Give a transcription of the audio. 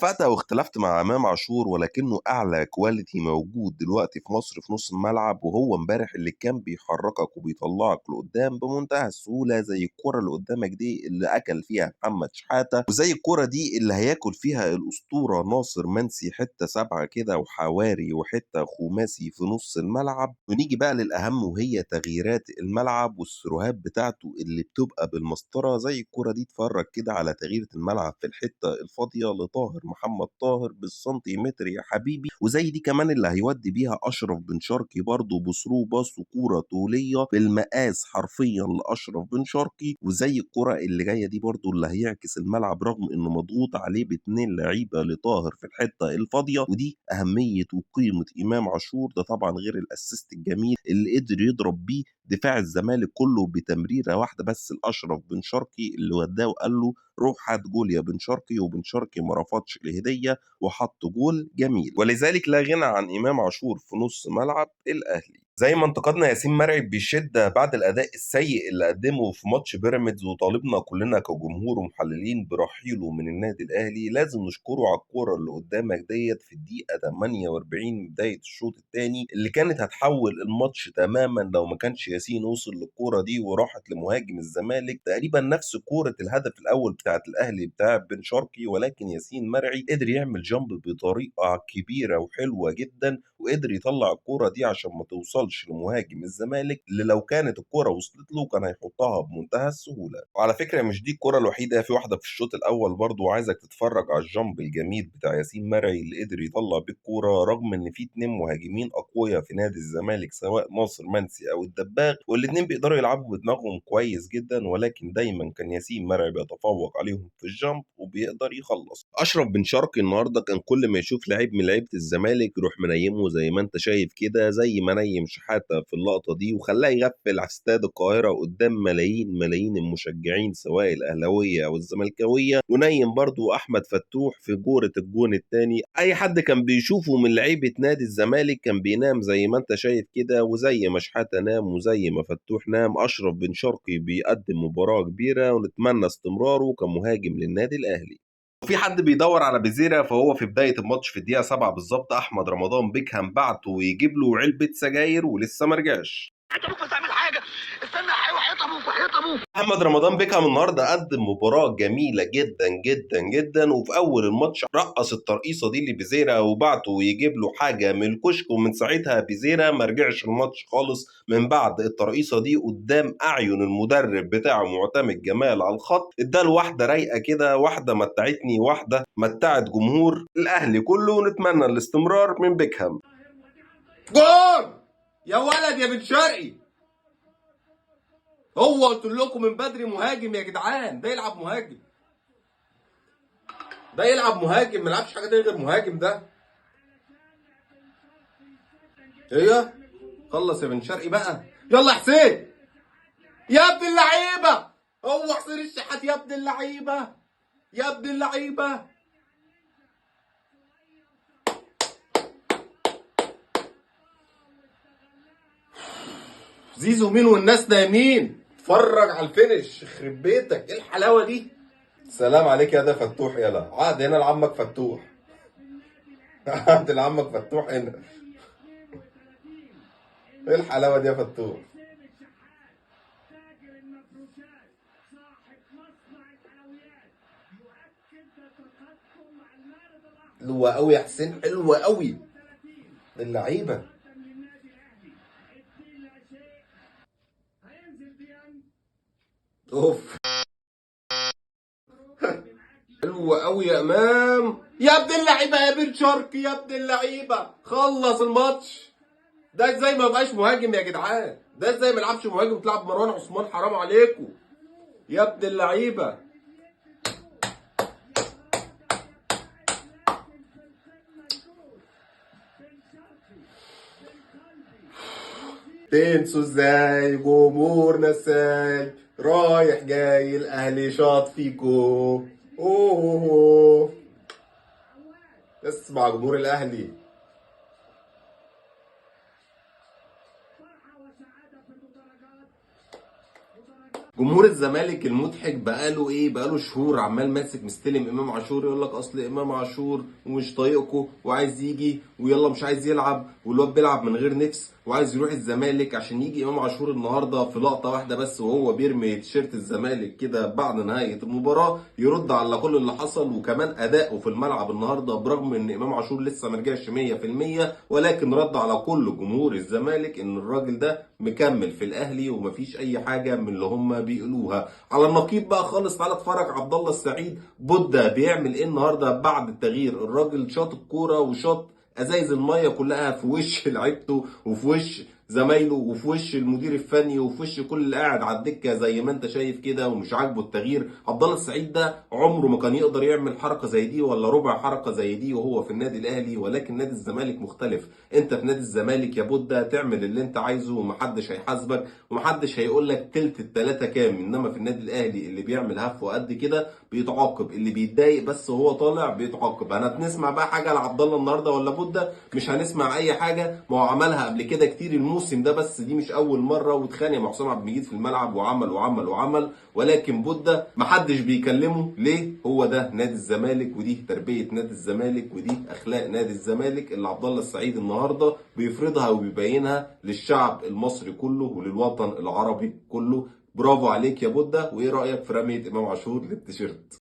اتفقت أو اختلفت مع إمام عاشور ولكنه أعلى كواليتي موجود دلوقتي في مصر في نص الملعب، وهو امبارح اللي كان بيحركك وبيطلعك لقدام بمنتهى السهولة، زي الكرة اللي قدامك دي اللي أكل فيها محمد شحاتة، وزي الكرة دي اللي هياكل فيها الأسطورة ناصر منسي حتة سبعة كده وحواري وحتة خماسي في نص الملعب. ونيجي بقى للأهم وهي تغييرات الملعب والسيروهات بتاعته اللي بتبقى بالمسطرة، زي الكرة دي اتفرج كده على تغييرة الملعب في الحتة الفاضية لطاهر محمد طاهر بالسنتيمتر يا حبيبي، وزي دي كمان اللي هيودي بيها أشرف بن شرقي برضه بثرو باص وكورة طولية بالمقاس حرفيا لأشرف بن شرقي، وزي الكرة اللي جاية دي برضه اللي هيعكس الملعب رغم إنه مضغوط عليه باتنين لعيبة لطاهر في الحتة الفاضية. ودي أهمية وقيمة إمام عاشور ده، طبعا غير الأسيست الجميل اللي قدر يضرب بيه دفاع الزمالك كله بتمريرة واحدة بس لأشرف بن شرقي، اللي وداه وقال له روح هات جول يا بن شرقي، وبن شرقي ما رفضش الهدية وحط جول جميل. ولذلك لا غنى عن إمام عاشور في نص ملعب الأهلي. زي ما انتقدنا ياسين مرعي بشدة بعد الأداء السيء اللي قدمه في ماتش بيراميدز، وطالبنا كلنا كجمهور ومحللين برحيله من النادي الأهلي، لازم نشكره على الكورة اللي قدامك ديت في الدقيقة 48 بداية الشوط الثاني، اللي كانت هتحول الماتش تماما لو ما كانش ياسين وصل للكورة دي وراحت لمهاجم الزمالك، تقريبا نفس كورة الهدف الأول بتاعت الأهلي بتاع بن شرقي، ولكن ياسين مرعي قدر يعمل جامب بطريقة كبيرة وحلوة جدا، وقدر يطلع الكورة دي عشان ما توصلش لمهاجم الزمالك، اللي لو كانت الكورة وصلت له كان هيحطها بمنتهى السهولة. وعلى فكرة مش دي الكورة الوحيدة، في واحدة في الشوط الأول برضو، وعايزك تتفرج على الجامب الجميل بتاع ياسين مرعي اللي قدر يطلع بيه الكورة رغم إن في اتنين مهاجمين أقوياء في نادي الزمالك سواء ناصر منسي أو الدباغ، والاتنين بيقدروا يلعبوا بدماغهم كويس جدا، ولكن دايما كان ياسين مرعي بيتفوق عليهم في الجامب وبيقدر يخلص. أشرف بن شرقي النهارده كان كل ما يشوف لعيب من لعيبة الزمالك يروح منيمه زي ما انت شايف كده، زي ما نيم شحاتة في اللقطة دي وخلاه يغفل على استاد القاهرة قدام ملايين ملايين المشجعين سواء الأهلاوية أو الزملكاوية، ونيم برضو أحمد فتوح في جورة الجون التاني. أي حد كان بيشوفه من لعيبة نادي الزمالك كان بينام زي ما انت شايف كده، وزي ما شحاتة نام وزي ما فتوح نام، أشرف بن شرقي بيقدم مباراة كبيرة ونتمنى استمراره كمهاجم للنادي الأهلي. في حد بيدور على بيزيرا، فهو في بداية الماتش في الدقيقة 7 بالظبط أحمد رمضان بيكهام بعته ويجيب له علبة سجاير ولسه ما رجعش. انت ممكن تعمل حاجه، استنى وحياة ابوك وحياة ابوك. محمد رمضان بيكهام النهارده قدم مباراة جميلة جدا جدا جدا، وفي أول الماتش رقص الترقيصة دي لبيزيرا وبعته ويجيب له حاجة من الكشك، ومن ساعتها بيزيرا ما رجعش الماتش خالص من بعد الترقيصة دي قدام أعين المدرب بتاعه معتمد جمال على الخط. اداله واحدة رايقة كده، واحدة متعتني، واحدة متعت جمهور الأهلي كله، ونتمنى الاستمرار من بيكهام. جول يا ولد يا بن شرقي، هو قلت لكم من بدري مهاجم يا جدعان، ده يلعب مهاجم، ده يلعب مهاجم، ما يلعبش حاجه تانية غير مهاجم ده. ايه خلص يا بن شرقي بقى، يلا حسين يا ابن اللعيبه، هو حسين الشحات يا ابن اللعيبه، يا ابن اللعيبه. زيزو مين والناس نايمين، اتفرج على الفينش، يخرب بيتك ايه الحلاوه دي. سلام عليك يا ده فتوح، يلا عقد هنا لعمك فتوح. عقد لعمك فتوح هنا. ايه الحلاوه دي يا فتوح. حلوه قوي يا حسين، حلوه قوي اللعيبه. اوف حلوه قوي يا امام، يا ابن اللعيبه يا بن شرقي، يا ابن اللعيبه خلص الماتش. ده ازاي ما بقاش مهاجم يا جدعان، ده ازاي ما يلعبش مهاجم تلعب مروان عثمان، حرام عليكم يا ابن اللعيبه. تنسوا ازاي جمهورنا، ازاي رايح جاي الاهلي شاط فيكو. اوه اسمع جمهور الاهلي. جمهور الزمالك المضحك بقاله شهور عمال ماسك مستلم امام عاشور، يقول لك اصل امام عاشور ومش طايقكم وعايز يجي ويلا مش عايز يلعب، والواد بيلعب من غير نفس وعايز يروح الزمالك. عشان يجي امام عاشور النهارده في لقطه واحده بس وهو بيرمي تيشيرت الزمالك كده بعد نهايه المباراه يرد على كل اللي حصل. وكمان اداؤه في الملعب النهارده برغم ان امام عاشور لسه ما رجعش 100%، ولكن رد على كل جمهور الزمالك ان الراجل ده مكمل في الاهلي ومفيش اي حاجه من اللي هم بيقولوها. على النقيض بقى خالص تعالى اتفرج عبد الله السعيد بودة بيعمل ايه النهارده بعد التغيير. الراجل شاط الكوره وشاط ازايز الميه كلها في وش لعيبته وفي وش زمايله وفي وش المدير الفني وفي وش كل اللي قاعد على الدكه زي ما انت شايف كده، ومش عاجبه التغيير. عبد الله السعيد ده عمره ما كان يقدر يعمل حركه زي دي ولا ربع حركه زي دي وهو في النادي الاهلي، ولكن نادي الزمالك مختلف. انت في نادي الزمالك يا بودة تعمل اللي انت عايزه ومحدش هيحاسبك ومحدش هيقول لك تلت التلاته كام. انما في النادي الاهلي اللي بيعمل هف وقد كده بيتعاقب، اللي بيتضايق بس وهو طالع بيتعاقب. هنسمع بقى حاجه لعبد الله النهارده ولا بودة؟ مش هنسمع اي حاجه، ما هو عملها قبل كده كتير الموسم ده، بس دي مش اول مره. واتخانق مع حسام عبد المجيد في الملعب وعمل، ولكن بودة محدش بيكلمه ليه. هو ده نادي الزمالك ودي تربيه نادي الزمالك ودي اخلاق نادي الزمالك اللي عبد الله السعيد النهارده بيفرضها وبيبينها للشعب المصري كله وللوطن العربي كله. برافو عليك يا بودة. وايه رايك في رميه امام عاشور للتيشيرت؟